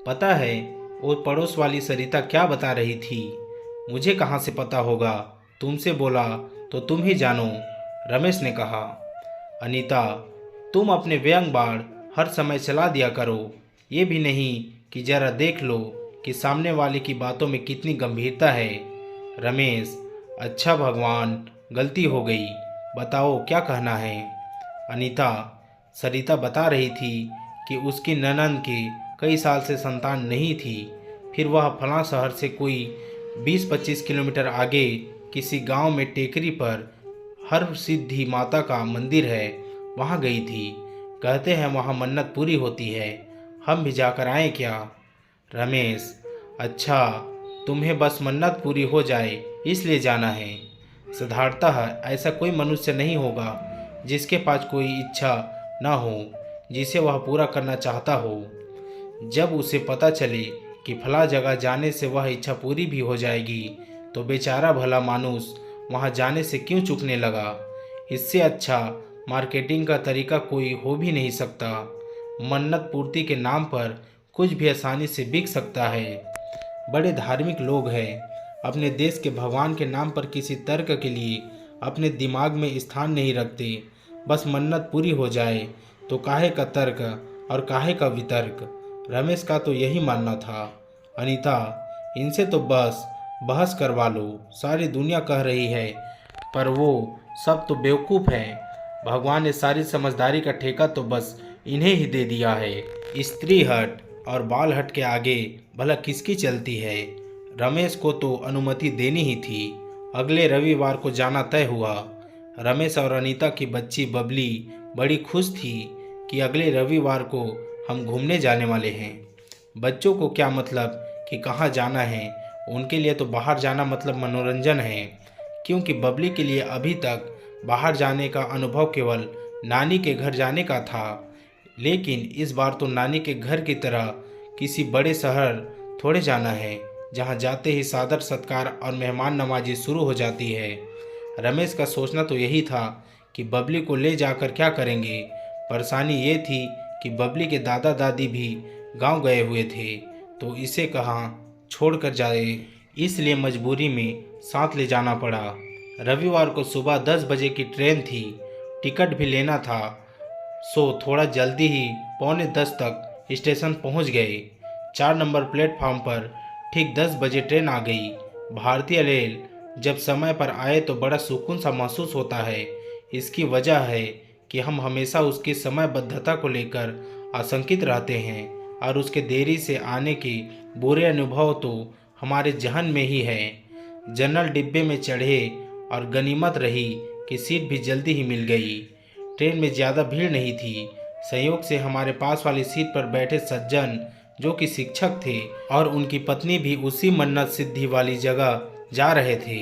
पता है वो पड़ोस वाली सरिता क्या बता रही थी? मुझे कहाँ से पता होगा, तुमसे बोला तो तुम ही जानो, रमेश ने कहा। अनीता, तुम अपने व्यंग बाण हर समय चला दिया करो, ये भी नहीं कि जरा देख लो कि सामने वाले की बातों में कितनी गंभीरता है। रमेश, अच्छा भगवान, गलती हो गई, बताओ क्या कहना है। अनीता, सरिता बता रही थी कि उसकी ननंद के कई साल से संतान नहीं थी, फिर वह फलां शहर से कोई 20-25 किलोमीटर आगे किसी गांव में टेकरी पर हर सिद्धि माता का मंदिर है, वहां गई थी। कहते हैं वहां मन्नत पूरी होती है, हम भी जाकर आए क्या? रमेश, अच्छा, तुम्हें बस मन्नत पूरी हो जाए इसलिए जाना है। साधारणतः ऐसा कोई मनुष्य नहीं होगा जिसके पास कोई इच्छा न हो जिसे वह पूरा करना चाहता हो। जब उसे पता चले कि फला जगह जाने से वह इच्छा पूरी भी हो जाएगी तो बेचारा भला मानुस वहां जाने से क्यों चूकने लगा। इससे अच्छा मार्केटिंग का तरीका कोई हो भी नहीं सकता। मन्नत पूर्ति के नाम पर कुछ भी आसानी से बिक सकता है। बड़े धार्मिक लोग हैं, अपने देश के भगवान के नाम पर किसी तर्क के लिए अपने दिमाग में स्थान नहीं रखते। बस मन्नत पूरी हो जाए तो काहे का तर्क और काहे का वितर्क। रमेश का तो यही मानना था। अनीता, इनसे तो बस बहस करवा लो, सारी दुनिया कह रही है, पर वो सब तो बेवकूफ़ हैं। भगवान ने सारी समझदारी का ठेका तो बस इन्हें ही दे दिया है। स्त्री हट और बाल हट के आगे भला किसकी चलती है? रमेश को तो अनुमति देनी ही थी। अगले रविवार को जाना तय हुआ। रमेश और अनीता की बच्ची बबली बड़ी खुश थी कि अगले रविवार को हम घूमने जाने वाले हैं। बच्चों को क्या मतलब कि कहाँ जाना है, उनके लिए तो बाहर जाना मतलब मनोरंजन है, क्योंकि बबली के लिए अभी तक बाहर जाने का अनुभव केवल नानी के घर जाने का था। लेकिन इस बार तो नानी के घर की तरह किसी बड़े शहर थोड़े जाना है, जहाँ जाते ही सादर सत्कार और मेहमान नवाजी शुरू हो जाती है। रमेश का सोचना तो यही था कि बबली को ले जाकर क्या करेंगे। परेशानी ये थी कि बबली के दादा दादी भी गांव गए हुए थे, तो इसे कहाँ छोड़ कर जाए, इसलिए मजबूरी में साथ ले जाना पड़ा। रविवार को सुबह 10 बजे की ट्रेन थी, टिकट भी लेना था, सो थोड़ा जल्दी ही 9:45 तक स्टेशन पहुंच गए। 4 नंबर प्लेटफार्म पर ठीक 10 बजे ट्रेन आ गई। भारतीय रेल जब समय पर आए तो बड़ा सुकून सा महसूस होता है। इसकी वजह है कि हम हमेशा उसकी समयबद्धता को लेकर आशंकित रहते हैं और उसके देरी से आने के बुरे अनुभव तो हमारे जहन में ही है। जनरल डिब्बे में चढ़े और गनीमत रही कि सीट भी जल्दी ही मिल गई। ट्रेन में ज़्यादा भीड़ नहीं थी। संयोग से हमारे पास वाली सीट पर बैठे सज्जन, जो कि शिक्षक थे, और उनकी पत्नी भी उसी मन्नत सिद्धि वाली जगह जा रहे थे।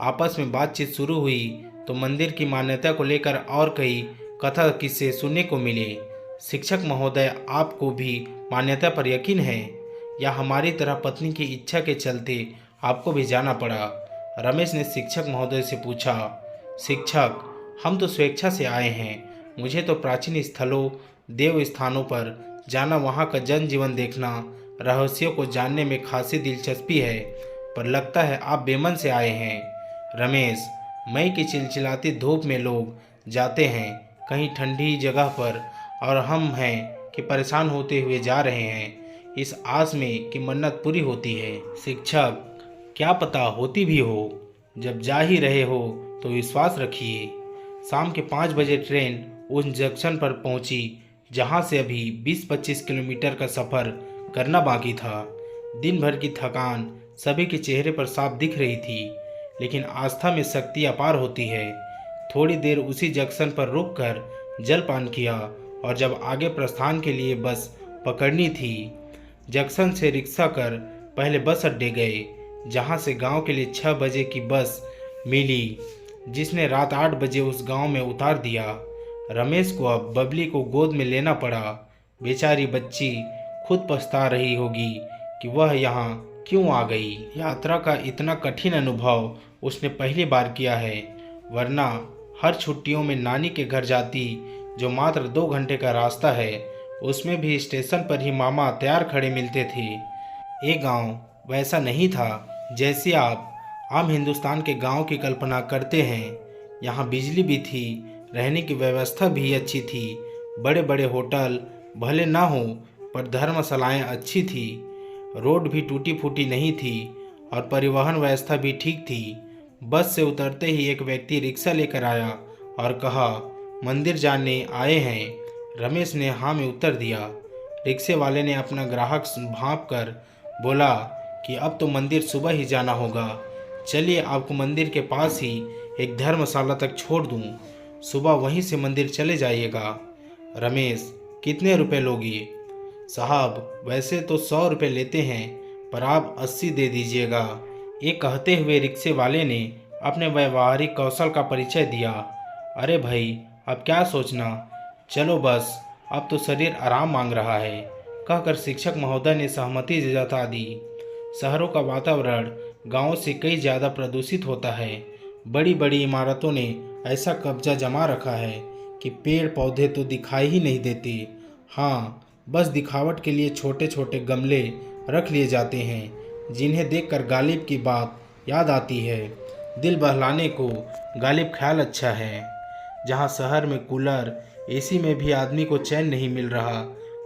आपस में बातचीत शुरू हुई तो मंदिर की मान्यता को लेकर और कई कथा किस्से सुनने को मिले। शिक्षक महोदय, आपको भी मान्यता पर यकीन है या हमारी तरह पत्नी की इच्छा के चलते आपको भी जाना पड़ा? रमेश ने शिक्षक महोदय से पूछा। शिक्षक, हम तो स्वेच्छा से आए हैं। मुझे तो प्राचीन स्थलों, देव स्थानों पर जाना, वहाँ का जनजीवन देखना, रहस्यों को जानने में खासी दिलचस्पी है, पर लगता है आप बेमन से आए हैं। रमेश, मई की चिलचिलाती धूप में लोग जाते हैं कहीं ठंडी जगह पर, और हम हैं कि परेशान होते हुए जा रहे हैं इस आस में कि मन्नत पूरी होती है। शिक्षक, क्या पता होती भी हो। जब जा ही रहे हो तो विश्वास रखिए। शाम के 5 बजे ट्रेन उस जंक्शन पर पहुंची जहां से अभी 20-25 किलोमीटर का सफ़र करना बाकी था। दिन भर की थकान सभी के चेहरे पर साफ दिख रही थी, लेकिन आस्था में शक्ति अपार होती है। थोड़ी देर उसी जंक्शन पर रुककर जलपान किया और जब आगे प्रस्थान के लिए बस पकड़नी थी, जंक्शन से रिक्शा कर पहले बस अड्डे गए, जहां से गांव के लिए 6 बजे की बस मिली, जिसने रात 8 बजे उस गांव में उतार दिया। रमेश को अब बबली को गोद में लेना पड़ा। बेचारी बच्ची खुद पछता रही होगी कि वह यहाँ क्यों आ गई। यात्रा का इतना कठिन अनुभव उसने पहली बार किया है, वरना हर छुट्टियों में नानी के घर जाती, जो मात्र 2 घंटे का रास्ता है। उसमें भी स्टेशन पर ही मामा तैयार खड़े मिलते थे। ये गांव वैसा नहीं था जैसे आप आम हिंदुस्तान के गांव की कल्पना करते हैं। यहाँ बिजली भी थी, रहने की व्यवस्था भी अच्छी थी। बड़े बड़े होटल भले ना हो, पर धर्मशालाएँ अच्छी थी। रोड भी टूटी फूटी नहीं थी और परिवहन व्यवस्था भी ठीक थी। बस से उतरते ही एक व्यक्ति रिक्शा लेकर आया और कहा, मंदिर जाने आए हैं। रमेश ने हाँ में उत्तर दिया। रिक्शे वाले ने अपना ग्राहक भांप कर बोला कि अब तो मंदिर सुबह ही जाना होगा। चलिए आपको मंदिर के पास ही एक धर्मशाला तक छोड़ दूँ, सुबह वहीं से मंदिर चले जाइएगा। रमेश, कितने रुपए लोगे? साहब, वैसे तो 100 रुपये लेते हैं, पर आप 80 दे दीजिएगा। ये कहते हुए रिक्शे वाले ने अपने व्यवहारिक कौशल का परिचय दिया। अरे भाई, अब क्या सोचना, चलो बस, अब तो शरीर आराम मांग रहा है, कहकर शिक्षक महोदय ने सहमति जता दी। शहरों का वातावरण गांवों से कई ज़्यादा प्रदूषित होता है। बड़ी बड़ी इमारतों ने ऐसा कब्जा जमा रखा है कि पेड़ पौधे तो दिखाई ही नहीं देते। हाँ, बस दिखावट के लिए छोटे छोटे गमले रख लिए जाते हैं, जिन्हें देखकर गालिब की बात याद आती है। दिल बहलाने को गालिब ख्याल अच्छा है। जहाँ शहर में कूलर एसी में भी आदमी को चैन नहीं मिल रहा,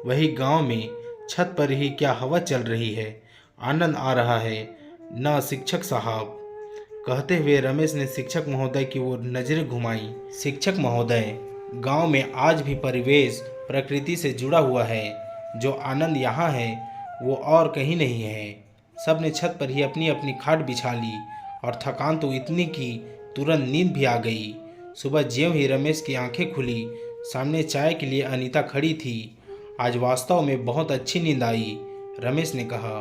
वही गांव में छत पर ही क्या हवा चल रही है, आनंद आ रहा है ना शिक्षक साहब। कहते हुए रमेश ने शिक्षक महोदय की ओर नजरें घुमाई। शिक्षक महोदय, गांव में आज भी परिवेश प्रकृति से जुड़ा हुआ है। जो आनंद यहाँ है वो और कहीं नहीं है। सब ने छत पर ही अपनी अपनी खाट बिछा ली और थकान तो इतनी कि तुरंत नींद भी आ गई। सुबह ज्यों ही रमेश की आंखें खुली, सामने चाय के लिए अनीता खड़ी थी। आज वास्तव में बहुत अच्छी नींद आई, रमेश ने कहा।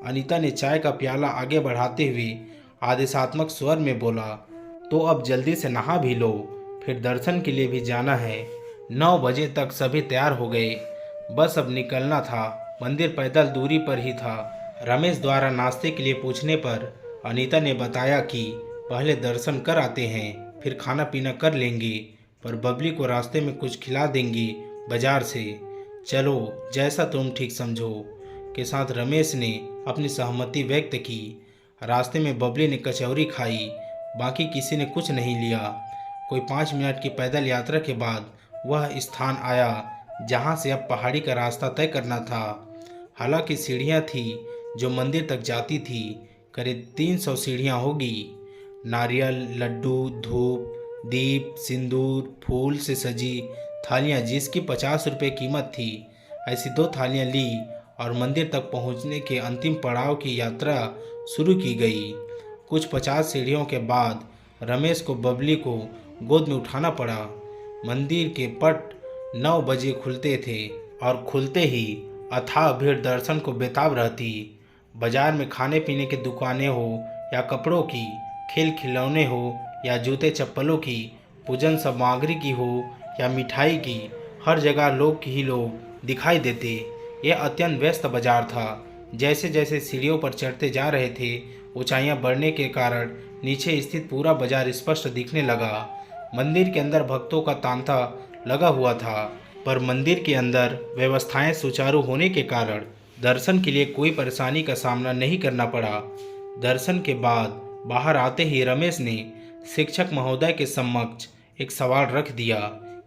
अनीता ने चाय का प्याला आगे बढ़ाते हुए आदेशात्मक स्वर में बोला, तो अब जल्दी से नहा भी लो, फिर दर्शन के लिए भी जाना है। 9 बजे तक सभी तैयार हो गए, बस अब निकलना था। मंदिर पैदल दूरी पर ही था। रमेश द्वारा नाश्ते के लिए पूछने पर अनीता ने बताया कि पहले दर्शन कर आते हैं, फिर खाना पीना कर लेंगे, पर बबली को रास्ते में कुछ खिला देंगे बाजार से। चलो, जैसा तुम ठीक समझो, के साथ रमेश ने अपनी सहमति व्यक्त की। रास्ते में बबली ने कचौरी खाई, बाकी किसी ने कुछ नहीं लिया। कोई 5 मिनट की पैदल यात्रा के बाद वह स्थान आया जहाँ से अब पहाड़ी का रास्ता तय करना था। हालांकि सीढ़ियाँ थी जो मंदिर तक जाती थी, करीब 300 सीढ़ियाँ होगी। नारियल, लड्डू, धूप, दीप, सिंदूर, फूल से सजी थालियाँ जिसकी 50 रुपये कीमत थी, ऐसी 2 थालियाँ ली और मंदिर तक पहुँचने के अंतिम पड़ाव की यात्रा शुरू की गई। कुछ 50 सीढ़ियों के बाद रमेश को बबली को गोद में उठाना पड़ा। मंदिर के पट 9 बजे खुलते थे और खुलते ही अथाह भीड़ दर्शन को बेताब रहती। बाजार में खाने पीने की दुकानें हो या कपड़ों की, खेल खिलौने हो या जूते चप्पलों की, पूजन सामग्री की हो या मिठाई की, हर जगह लोग ही लोग दिखाई देते। यह अत्यंत व्यस्त बाजार था। जैसे जैसे सीढ़ियों पर चढ़ते जा रहे थे, ऊंचाइयां बढ़ने के कारण नीचे स्थित पूरा बाजार स्पष्ट दिखने लगा। मंदिर के अंदर भक्तों का तांता लगा हुआ था, पर मंदिर के अंदर व्यवस्थाएं सुचारू होने के कारण दर्शन के लिए कोई परेशानी का सामना नहीं करना पड़ा। दर्शन के बाद बाहर आते ही रमेश ने शिक्षक महोदय के समक्ष एक सवाल रख दिया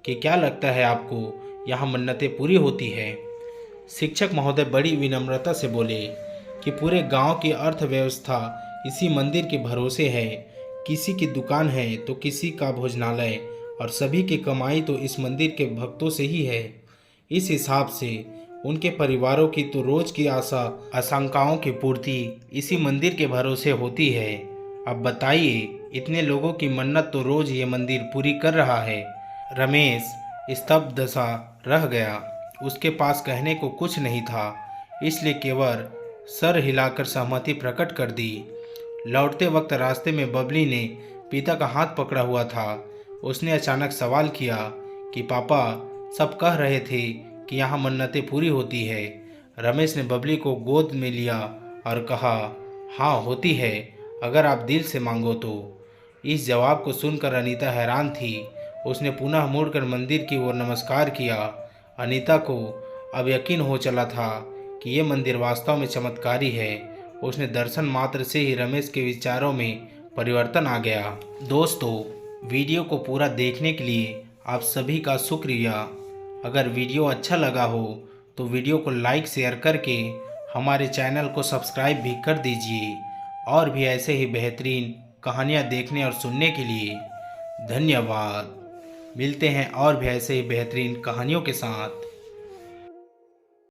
कि क्या लगता है आपको यहाँ मन्नतें पूरी होती है? शिक्षक महोदय बड़ी विनम्रता से बोले कि पूरे गांव की अर्थव्यवस्था इसी मंदिर के भरोसे है। किसी की दुकान है तो किसी का भोजनालय, और सभी की कमाई तो इस मंदिर के भक्तों से ही है। इस हिसाब से उनके परिवारों की तो रोज की आशा आशंकाओं की पूर्ति इसी मंदिर के भरोसे होती है। अब बताइए, इतने लोगों की मन्नत तो रोज ये मंदिर पूरी कर रहा है। रमेश स्तब्ध सा रह गया। उसके पास कहने को कुछ नहीं था, इसलिए केवल सर हिलाकर सहमति प्रकट कर दी। लौटते वक्त रास्ते में बबली ने पिता का हाथ पकड़ा हुआ था। उसने अचानक सवाल किया कि पापा, सब कह रहे थे कि यहाँ मन्नतें पूरी होती है। रमेश ने बबली को गोद में लिया और कहा, हाँ होती है, अगर आप दिल से मांगो तो। इस जवाब को सुनकर अनीता हैरान थी। उसने पुनः मुड़कर मंदिर की ओर नमस्कार किया। अनीता को अब यकीन हो चला था कि ये मंदिर वास्तव में चमत्कारी है। उसने दर्शन मात्र से ही रमेश के विचारों में परिवर्तन आ गया। दोस्तों, वीडियो को पूरा देखने के लिए आप सभी का शुक्रिया। अगर वीडियो अच्छा लगा हो तो वीडियो को लाइक शेयर करके हमारे चैनल को सब्सक्राइब भी कर दीजिए और भी ऐसे ही बेहतरीन कहानियाँ देखने और सुनने के लिए धन्यवाद। मिलते हैं और भी ऐसे ही बेहतरीन कहानियों के साथ।